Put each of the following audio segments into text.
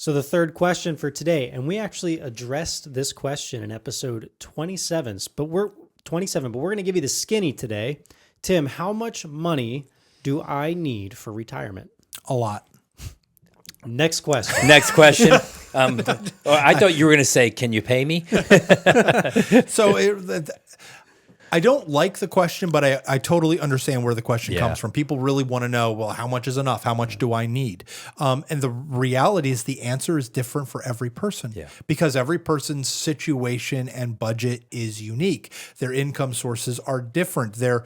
So the third question for today, and we actually addressed this question in episode 27, but we're going to give you the skinny today. Tim, how much money do I need for retirement? A lot. Next question. Next question. I thought you were going to say, can you pay me? I don't like the question, but I totally understand where the question comes from. People really want to know, well, how much is enough? How much do I need? And the reality is the answer is different for every person because every person's situation and budget is unique. Their income sources are different. Their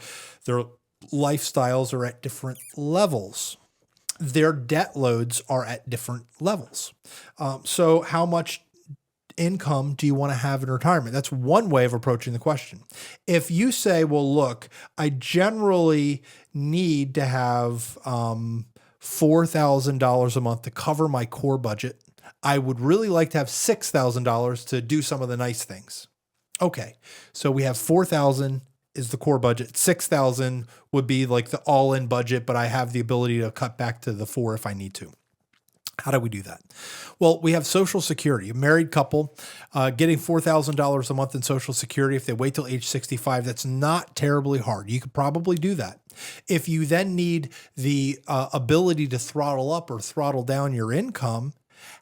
lifestyles are at different levels. Their debt loads are at different levels. So how much income do you want to have in retirement? That's one way of approaching the question. If you say, well, look, I generally need to have $4,000 a month to cover my core budget. I would really like to have $6,000 to do some of the nice things. Okay, so we have $4,000 is the core budget. $6,000 would be like the all-in budget, but I have the ability to cut back to the $4,000 if I need to. How do we do that? Well, we have Social Security. A married couple getting $4,000 a month in Social Security. If they wait till age 65, that's not terribly hard. You could probably do that. If you then need the ability to throttle up or throttle down your income,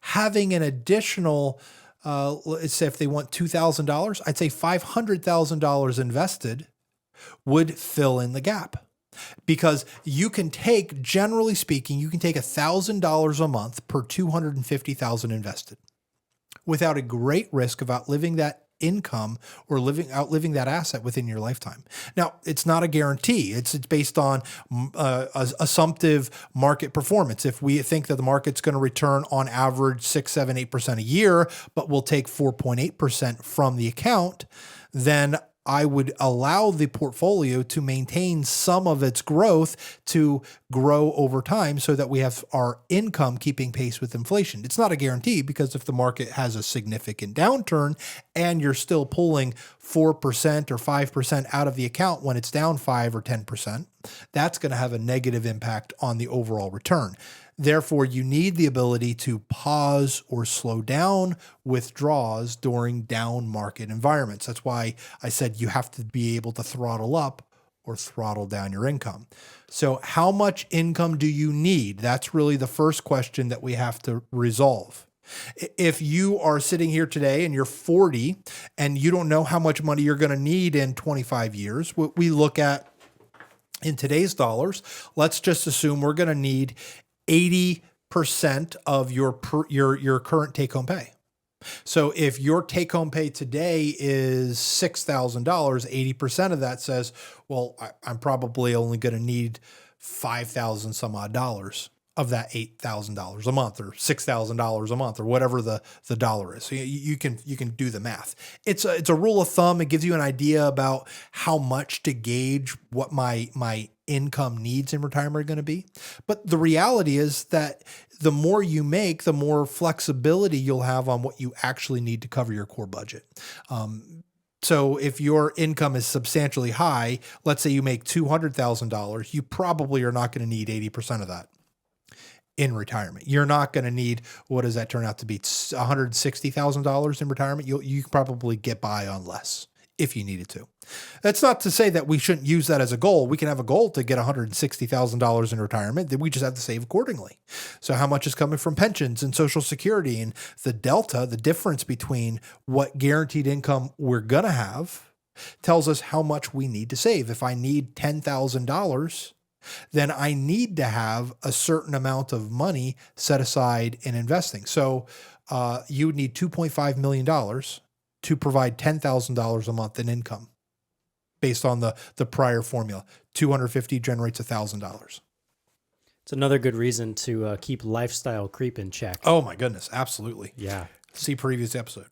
having an additional, let's say if they want $2,000, I'd say $500,000 invested would fill in the gap. Because you can take, generally speaking, you can take $1,000 a month per $250,000 invested without a great risk of outliving that income or outliving that asset within your lifetime. Now, it's not a guarantee. It's based on assumptive market performance. If we think that the market's going to return on average 6, 7, 8% a year, but we'll take 4.8% from the account, then I would allow the portfolio to maintain some of its growth to grow over time so that we have our income keeping pace with inflation. It's not a guarantee because if the market has a significant downturn and you're still pulling 4% or 5% out of the account when it's down 5 or 10%, that's going to have a negative impact on the overall return. Therefore, you need the ability to pause or slow down withdrawals during down market environments. That's why I said you have to be able to throttle up or throttle down your income. So how much income do you need? That's really the first question that we have to resolve. If you are sitting here today and you're 40 and you don't know how much money you're going to need in 25 years, what we look at in today's dollars, let's just assume we're going to need 80% of your current take-home pay. So if your take-home pay today is $6,000, 80% of that says, well, I'm probably only going to need $5,000 some odd dollars of that $8,000 a month or $6,000 a month or whatever the dollar is. So you can do the math. It's a rule of thumb. It gives you an idea about how much to gauge what my income needs in retirement are going to be. But the reality is that the more you make, the more flexibility you'll have on what you actually need to cover your core budget. So if your income is substantially high, let's say you make $200,000, you probably are not going to need 80% of that in retirement. You're not going to need, what does that turn out to be, $160,000 in retirement? You can probably get by on less if you needed to. That's not to say that we shouldn't use that as a goal. We can have a goal to get $160,000 in retirement, then we just have to save accordingly. So how much is coming from pensions and Social Security, and the delta, the difference between what guaranteed income we're going to have tells us how much we need to save. If I need $10,000, then I need to have a certain amount of money set aside in investing. So you would need $2.5 million to provide $10,000 a month in income based on the prior formula. 250 generates $1,000. It's another good reason to keep lifestyle creep in check. Oh my goodness. Absolutely. Yeah. See previous episode.